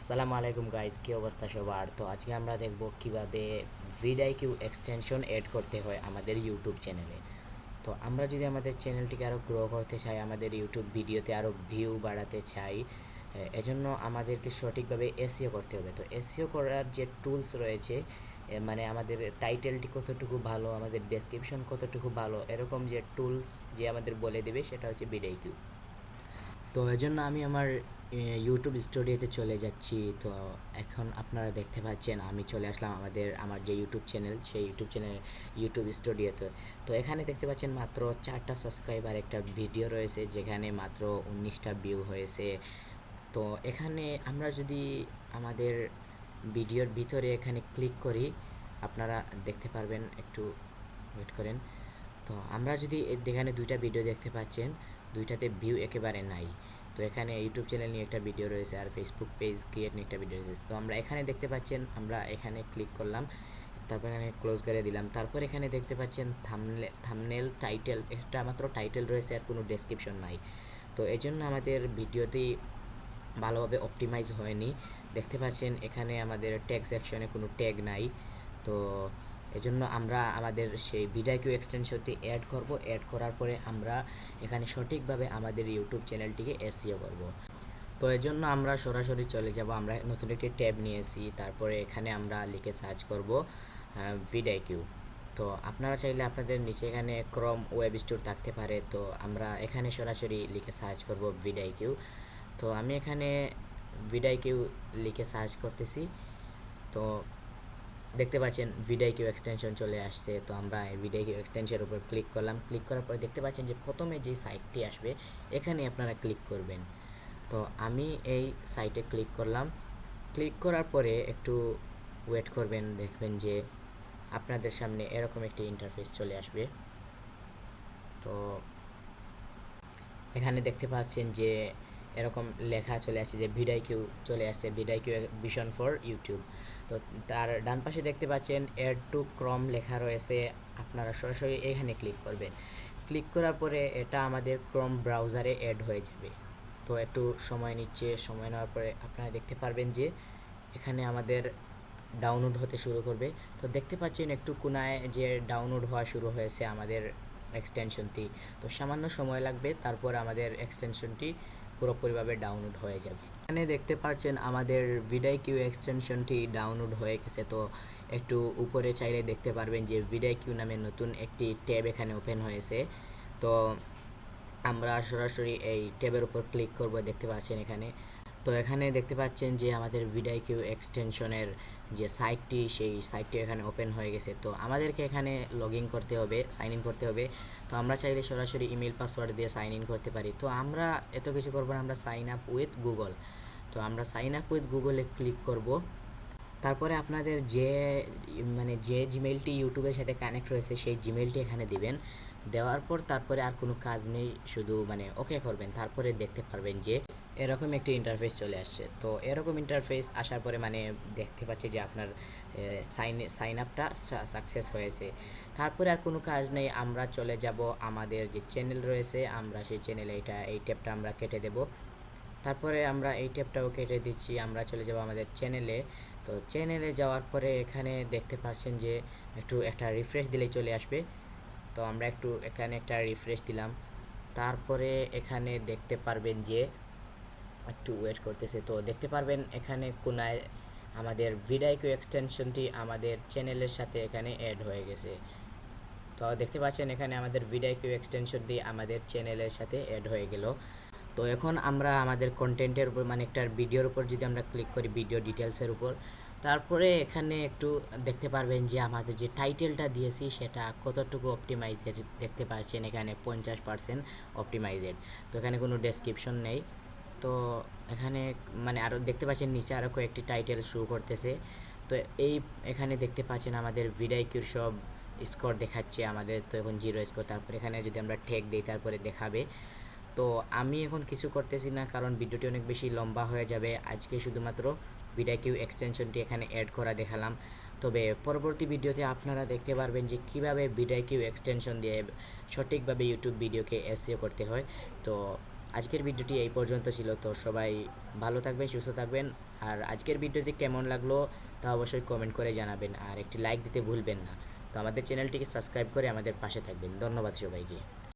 আসসালামু আলাইকুম গাইজ, কী অবস্থা সবার? তো আজকে আমরা দেখব কিভাবে ভিডিআইকিউ এক্সটেনশন এড করতে হয় আমাদের ইউটিউব চ্যানেলে। তো আমরা যদি আমাদের চ্যানেলটিকে আরও গ্রো করতে চাই, আমাদের ইউটিউব ভিডিওতে আরও ভিউ বাড়াতে চাই, এজন্য আমাদেরকে সঠিকভাবে এসইও করতে হবে। তো এসইও করার যে টুলস রয়েছে, মানে আমাদের টাইটেলটি কতটুকু ভালো, আমাদের ডেসক্রিপশন কতটুকু ভালো, এরকম যে টুলস যে আমাদের বলে দেবে সেটা হচ্ছে ভিডিআইকিউ। তো এজন্য আমি আমার ইউটিউব স্টুডিওতে চলে যাচ্ছি। তো এখন আপনারা দেখতে পাচ্ছেন আমি চলে আসলাম আমার যে ইউটিউব চ্যানেল, সেই ইউটিউব স্টুডিওতে। তো এখানে দেখতে পাচ্ছেন মাত্র 4টা সাবস্ক্রাইবার, একটা ভিডিও রয়েছে যেখানে মাত্র 19টা ভিউ হয়েছে। তো এখানে আমরা যদি আমাদের ভিডিওর ভিতরে এখানে ক্লিক করি, আপনারা দেখতে পারবেন, একটু ওয়েট করেন। তো আমরা যদি এখানে 2টা ভিডিও দেখতে পাচ্ছেন, 2টাতে ভিউ একেবারে নাই। তো এখানে ইউটিউব চ্যানেল নিয়ে একটা ভিডিও রয়েছে আর ফেসবুক পেজ ক্রিয়েট নিয়ে একটা ভিডিও রয়েছে। তো আমরা এখানে দেখতে পাচ্ছেন, আমরা এখানে ক্লিক করলাম, তারপর এখানে ক্লোজ করে দিলাম। তারপর এখানে দেখতে পাচ্ছেন থাম্বনেল টাইটেল, একটা মাত্র টাইটেল রয়েছে আর কোনো ডেসক্রিপশন নাই। তো এই জন্য আমাদের ভিডিওটি ভালোভাবে অপটিমাইজ হয়নি। দেখতে পাচ্ছেন এখানে আমাদের ট্যাগ সেকশনে কোনো ট্যাগ নাই। তো এজন্য আমরা আমাদের সেই ভিডিআইকিউ এক্সটেনশনটি অ্যাড করব। অ্যাড করার পরে আমরা এখানে সঠিকভাবে আমাদের ইউটিউব চ্যানেলটিকে এসইও করব। তো এজন্য আমরা সরাসরি চলে যাব, আমরা নতুন একটি ট্যাব নিয়েছি, তারপরে এখানে আমরা লিখে সার্চ করব ভিডিআইকিউ। তো আপনারা চাইলে আপনাদের নিচে এখানে ক্রোম ওয়েব স্টোর থাকতে পারে। তো আমরা এখানে সরাসরি লিখে সার্চ করব ভিডিআইকিউ। তো আমি এখানে ভিডিআইকিউ লিখে সার্চ করতেছি। তো দেখতে পাচ্ছেন ভিডিআইকিউ এক্সটেনশন চলে আসছে। তো আমরা এই ভিডিআইকিউ এক্সটেনশনের উপর ক্লিক করলাম। ক্লিক করার পরে দেখতে পাচ্ছেন যে প্রথমে যে সাইটটি আসবে এখানে আপনারা ক্লিক করবেন। তো আমি এই সাইটে ক্লিক করলাম। ক্লিক করার পরে একটু ওয়েট করবেন, দেখবেন যে আপনাদের সামনে এরকম একটি ইন্টারফেস চলে আসবে। তো এখানে দেখতে পাচ্ছেন যে এরকম লেখা চলে আসছে যে ভিডিআইকিউ চলে আসছে, ভিডিআইকিউ ভিশন ফর ইউটিউব। তো তার ডান পাশে দেখতে পাচ্ছেন এড টু ক্রোম লেখা রয়েছে, আপনারা সরাসরি এখানে ক্লিক করবেন। ক্লিক করার পরে এটা আমাদের ক্রোম ব্রাউজারে অ্যাড হয়ে যাবে। তো একটু সময় নিচ্ছে, সময় নেওয়ার পরে আপনারা দেখতে পারবেন যে এখানে আমাদের ডাউনলোড হতে শুরু করবে। তো দেখতে পাচ্ছেন একটু কোনায় যে ডাউনলোড হওয়া শুরু হয়েছে আমাদের এক্সটেনশনটি। তো সামান্য সময় লাগবে, তারপর আমাদের এক্সটেনশনটি পুরোপুরিভাবে ডাউনলোড হয়ে যাবে। এখানে দেখতে পাচ্ছেন আমাদের ভিডিআইকিউ এক্সটেনশনটি ডাউনলোড হয়ে গেছে। তো একটু উপরে চাইলে দেখতে পারবেন যে ভিডিআইকিউ নামে নতুন একটি ট্যাব এখানে ওপেন হয়েছে। তো আমরা সরাসরি এই ট্যাবের উপর ক্লিক করব, দেখতে পাচ্ছেন এখানে। তো এখানে দেখতে পাচ্ছেন যে আমাদের ভিডিআইকিউ এক্সটেনশনের যে সাইটটি, সেই সাইটটি এখানে ওপেন হয়ে গেছে। তো আমাদেরকে এখানে লগ ইন করতে হবে, সাইন ইন করতে হবে। তো আমরা চাইলে সরাসরি ইমেল পাসওয়ার্ড দিয়ে সাইন ইন করতে পারি। তো আমরা এত কিছু করবো না, আমরা সাইন আপ উইথ গুগল। তো আমরা সাইন আপ উইথ গুগলে ক্লিক করব। তারপরে আপনাদের যে জিমেইলটি ইউটিউবের সাথে কানেক্ট রয়েছে সেই জিমেইলটি এখানে দিবেন। দেওয়ার পর তারপরে আর কোনো কাজ নেই, শুধু ওকে করবেন। তারপরে দেখতে পারবেন যে এরকম একটি ইন্টারফেস চলে আসছে। তো এরকম ইন্টারফেস আসার পরে দেখতে পাচ্ছি যে আপনার সাইন আপটা সাকসেস হয়েছে। তারপরে আর কোনো কাজ নেই, আমরা চলে যাব আমাদের যে চ্যানেল রয়েছে, আমরা সেই চ্যানেলে এই ট্যাবটা আমরা কেটে দেব। তারপরে আমরা এই ট্যাবটাও কেটে দিচ্ছি, আমরা চলে যাব আমাদের চ্যানেলে। তো চ্যানেলে যাওয়ার পরে এখানে দেখতে পাচ্ছেন যে একটা রিফ্রেশ দিলেই চলে আসবে। তো আমরা এখানে একটা রিফ্রেশ দিলাম। তারপরে এখানে দেখতে পারবেন যে একটু ওয়েট করতেছে। তো দেখতে পারবেন এখানে কোনায় আমাদের ভিডিআইকিউ এক্সটেনশনটি আমাদের চ্যানেলের সাথে এখানে অ্যাড হয়ে গেছে। তো দেখতে পাচ্ছেন এখানে আমাদের ভিডিআইকিউ এক্সটেনশনটি আমাদের চ্যানেলের সাথে অ্যাড হয়ে গেল। তো এখন আমরা আমাদের কন্টেন্টের উপর, একটা ভিডিওর উপর যদি আমরা ক্লিক করি, ভিডিও ডিটেলসের উপর, তারপরে এখানে একটু দেখতে পারবেন যে আমাদের যে টাইটেলটা দিয়েছি সেটা কতটুকু অপটিমাইজেড। দেখতে পাচ্ছেন এখানে 50% অপটিমাইজেড। তো এখানে কোনো ডেসক্রিপশন নেই। তো এখানে আরও দেখতে পাচ্ছেন নিচে আরও কয়েকটি টাইটেল শো করতেছে। তো এখানে দেখতে পাচ্ছেন আমাদের ভিডিআইকিউর সব স্কোর দেখাচ্ছে আমাদের। তো এখন 0 স্কোর। তারপর এখানে যদি আমরা ট্যাগ দিই তারপরে দেখাবে। তো আমি এখন কিছু করতেছি না, কারণ ভিডিওটি অনেক বেশি লম্বা হয়ে যাবে। আজকে শুধুমাত্র ভিডিআইকিউ এক্সটেনশনটি এখানে অ্যাড করা দেখালাম। তবে পরবর্তী ভিডিওতে আপনারা দেখতে পারবেন যে কীভাবে ভিডিআইকিউ এক্সটেনশন দিয়ে সঠিকভাবে ইউটিউব ভিডিওকে এসইও করতে হয়। তো আজকের ভিডিওটি এই পর্যন্ত ছিল। তো সবাই ভালো থাকবেন, সুস্থ থাকবেন। আর আজকের ভিডিওটি কেমন লাগলো তা অবশ্যই কমেন্ট করে জানাবেন, আর একটি লাইক দিতে ভুলবেন না। তো আমাদের চ্যানেলটিকে সাবস্ক্রাইব করে আমাদের পাশে থাকবেন। ধন্যবাদ সবাইকে।